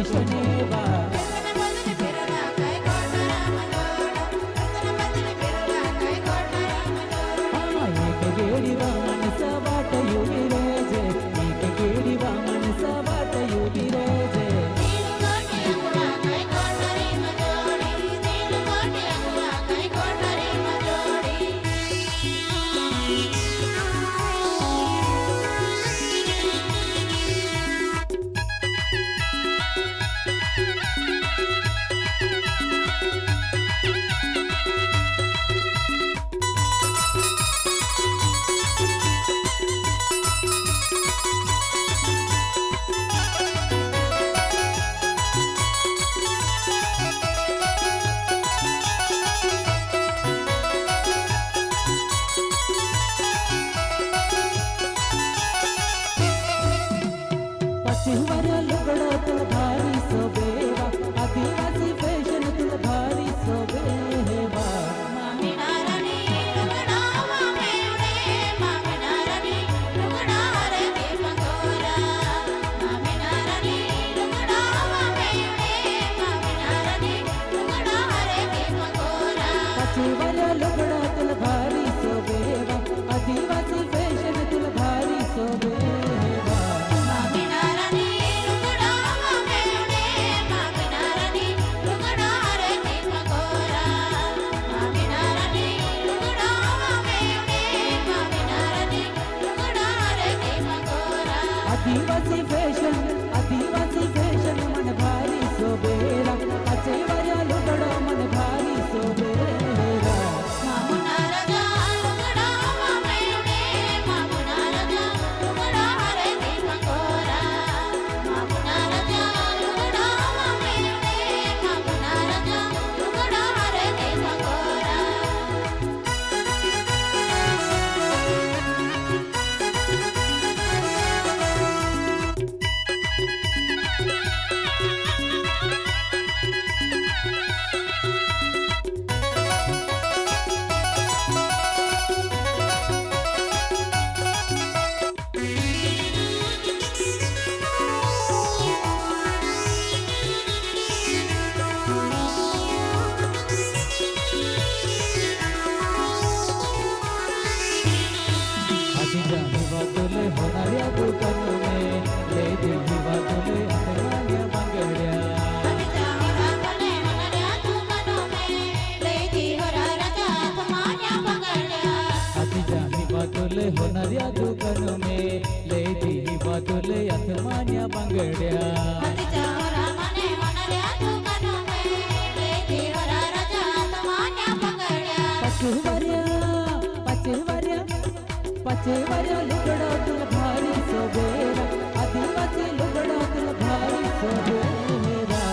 fashion बा गेडी वा माणस वाट युवी रोजे एक गेडी वा माणस वाट युवी रोजे चिहुवर लुगडो तुला भारी सोबेवा आदिवासी फॅशन तुला भारी सोबेवा चिहुवर लुगडो तुला भारी सोबेवा आदिवासी फॅशन तुला भारी सोबेवा आदिवासी फॅशन मन भारी सोबेरा पाचेवऱ्या लुगडो मन भारी सोबेरा तुले होणाऱ्या दुकान में ले दिली तुले अकराण्या बांगड्या तुले होणाऱ्या दुकान में ले दिली तुले अकराण्या बांगड्या पचेवऱ्या लुगडो तुला भारी सोबेरा आदिवासी लुगडो तुला भारी सोबेरा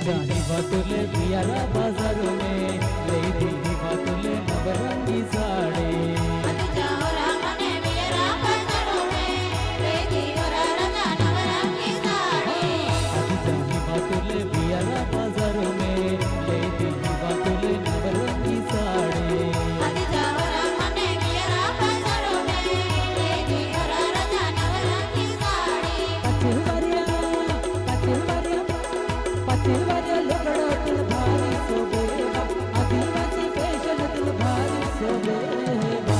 जानी तुले पियारा बाजार में ले दिली तुले नवरंगी साड़ी तुले पियारा बाजार में ले दिली तुले नवरंगी साड़ी पचेवऱ्या लुगडो तुला भारी सोबेवा आदिवासी फॅशन तुला भारी सोबेवा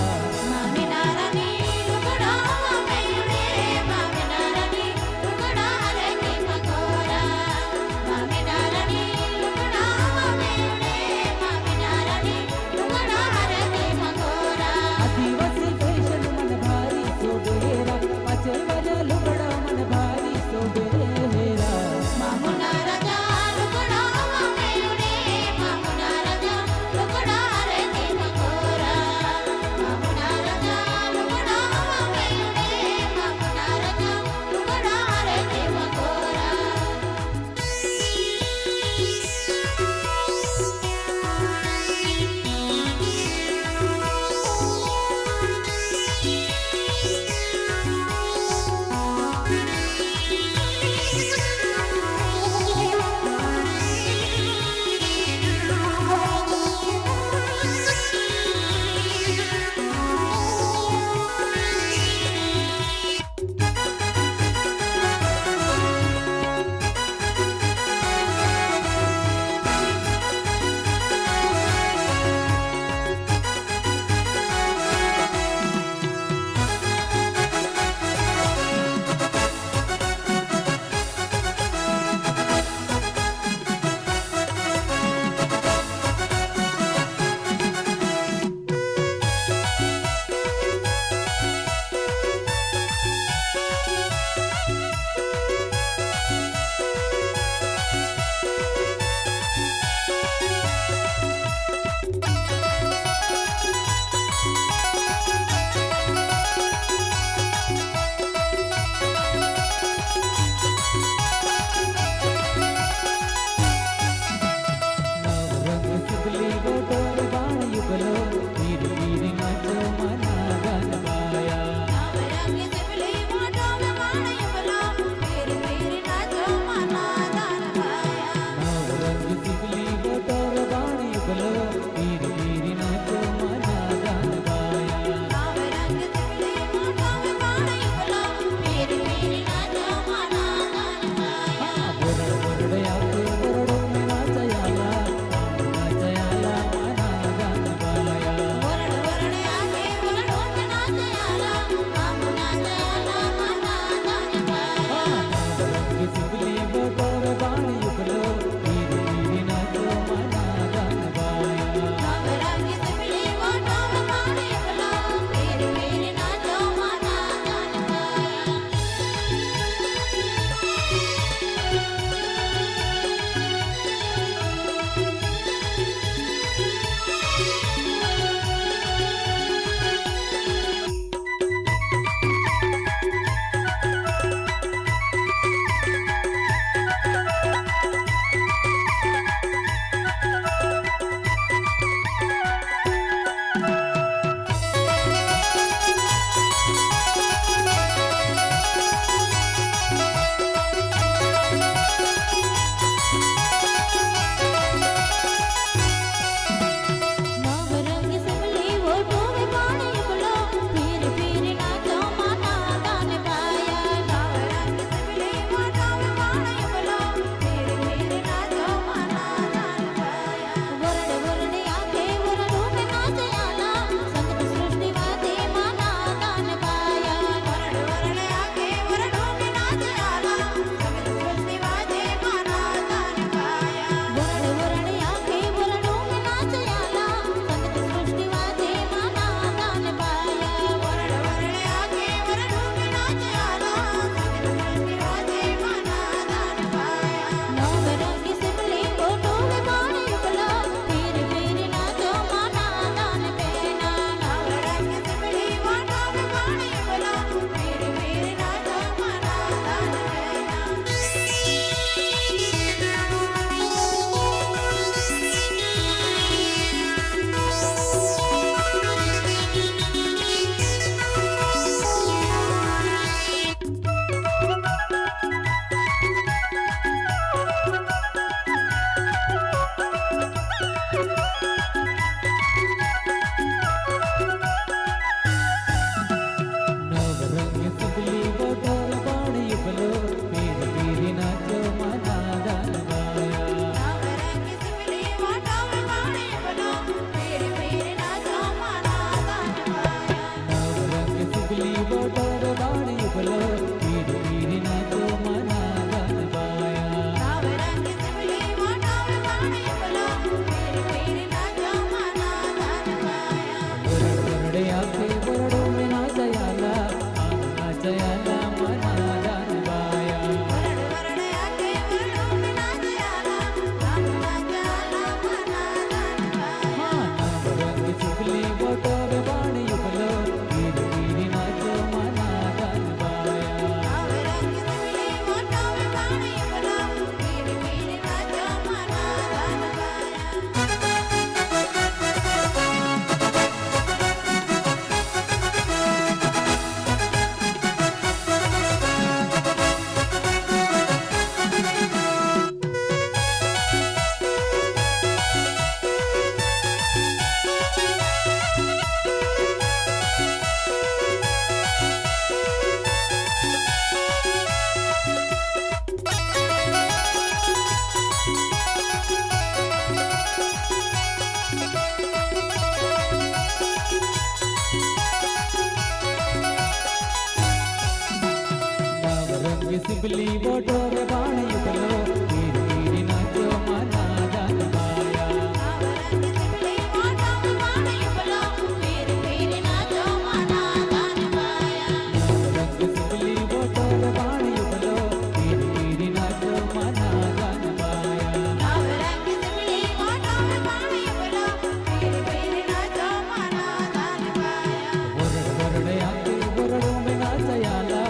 सिबली बोटोर बाण युगलो वीर वीर नाचो माना दान बाया नवरंग सिबली बोटोर बाण युगलो वीर वीर नाचो माना दान बाया नवरंग सिबली बोटोर बाण युगलो वीर वीर नाचो माना दान बाया नवरंग सिबली बोटोर बाण युगलो वीर वीर नाचो माना दान बाया वरड वरड आके वरडो में नाचयाला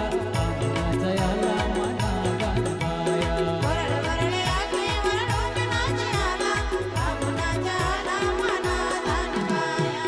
नाचयाला माना दान बाया वरड वरड आके वरडो में नाचयाला बाबू नाचयाला माना दान बाया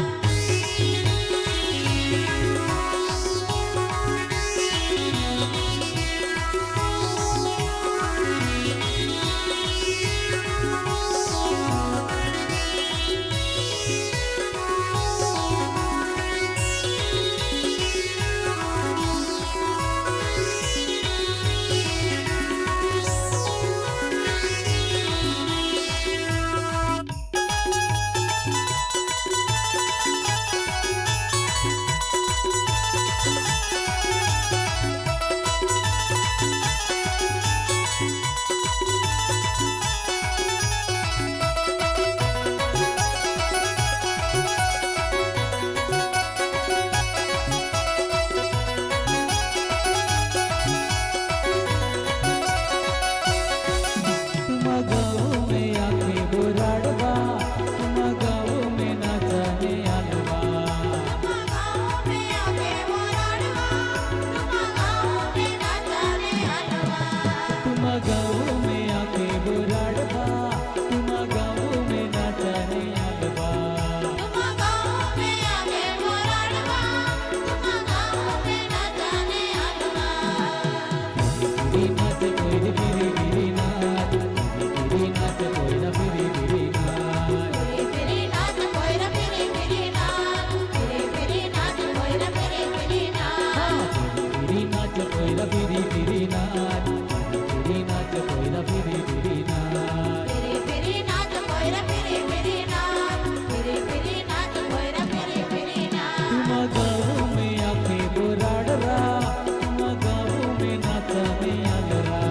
तुम गाँव में आके बुराड़वा तुम गाँव में नाचने आलवा तुम गाँव में आके बोराड़वा तुम गाँव में नाचने हलवा तुम गाँव में आके बुराड़वा तुम गाँव में नाचने आलवा तुम गाँव में आके बोराड़वा तुम गाँव में नाचने हलवा गिरी नाच कोई गिरी गिरी नाच गिरी नाच कोई ना गिरी गिरी नाच फिरी फिरी नाच कोई न फिरी फिरी नाच फिरी फिरी नाच कोई न फिरी फिरी नाच गिरी नाच कोई ना गिरी गिरी नाच गिरी नाच कोई ना गिरी गिरी नाच फिरी फिरी नाच कोई न फिरी फिरी नाच फिरी फिरी नाच कोई न फिरी फिरी नाच तुम गाँव में आके बुराड़रा तुम गाँव में नाचने आलरा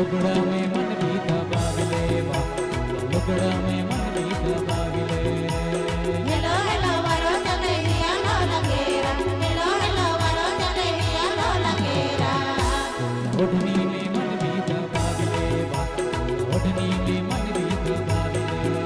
લુગડા મેં મન બીતા બાવી લેવા લુગડા મેં મન બીતા બાવી લે હેલો હેલો વારો ચલે હિયાલો લગેરા હેલો હેલો વારો ચલે હિયાલો લગેરા ઓઢની મેં મન બીતા બાવી લેવા ઓઢની મેં મન બીતા બાવી લે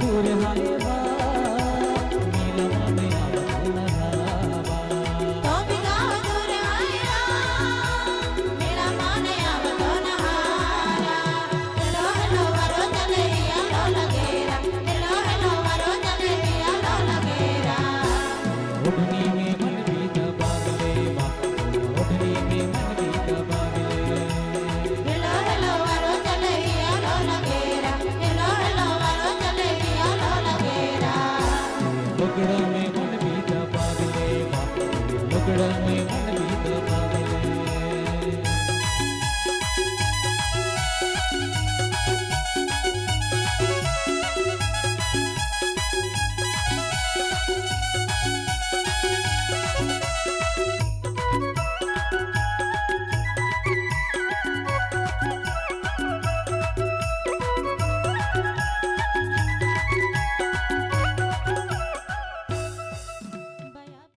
दूर हाय